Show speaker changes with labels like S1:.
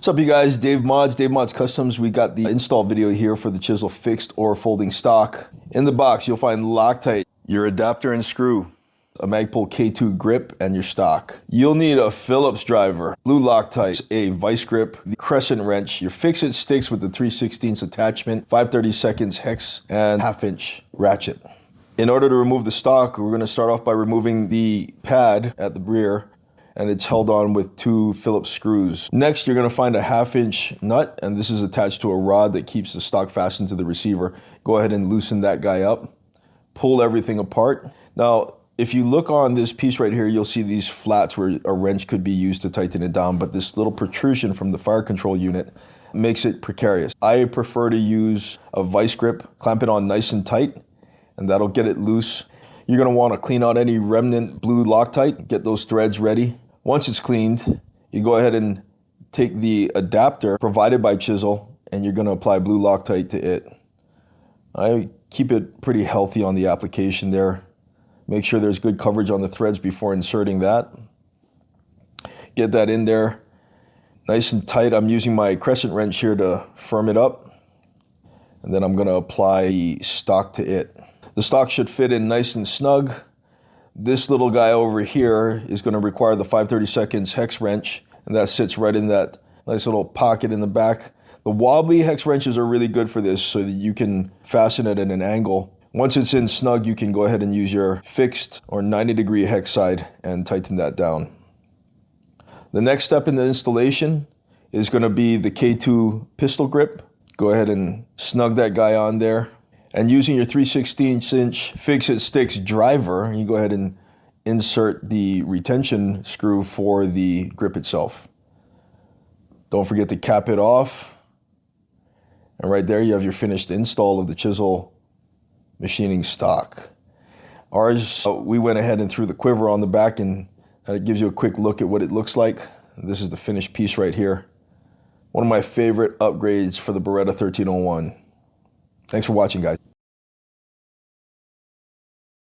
S1: What's up, you guys? Dave Mods Customs. We got the install video here for the Chisel fixed or folding stock. In the box, you'll find Loctite, your adapter and screw, a Magpul K2 grip, and your stock. You'll need a Phillips driver, blue Loctite, a vice grip, the crescent wrench, your fix-it sticks with the 3/16 attachment, 5/32 hex, and 1/2" ratchet. In order to remove the stock, we're going to start off by removing the pad at the rear, and it's held on with 2 Phillips screws. Next, you're going to find a 1/2" nut, and this is attached to a rod that keeps the stock fastened to the receiver. Go ahead and loosen that guy up. Pull everything apart. Now, if you look on this piece right here, you'll see these flats where a wrench could be used to tighten it down, but this little protrusion from the fire control unit makes it precarious. I prefer to use a vice grip, clamp it on nice and tight, and that'll get it loose. You're going to want to clean out any remnant blue Loctite, get those threads ready. Once it's cleaned, you go ahead and take the adapter provided by Chisel, and you're going to apply blue Loctite to it. I keep it pretty healthy on the application there. Make sure there's good coverage on the threads before inserting that. Get that in there nice and tight. I'm using my crescent wrench here to firm it up, and then I'm going to apply the stock to it. The stock should fit in nice and snug. This little guy over here is going to require the 5/32 hex wrench, and that sits right in that nice little pocket in the back. The wobbly hex wrenches are really good for this so that you can fasten it at an angle. Once it's in snug, you can go ahead and use your fixed or 90-degree hex side and tighten that down. The next step in the installation is going to be the K2 pistol grip. Go ahead and snug that guy on there. And using your 3/16" fix-it sticks driver, you go ahead and insert the retention screw for the grip itself. Don't forget to cap it off. And right there you have your finished install of the Chisel Machining stock. Ours, we went ahead and threw the quiver on the back, and it gives you a quick look at what it looks like. And this is the finished piece right here. One of my favorite upgrades for the Beretta 1301. Thanks for watching, guys.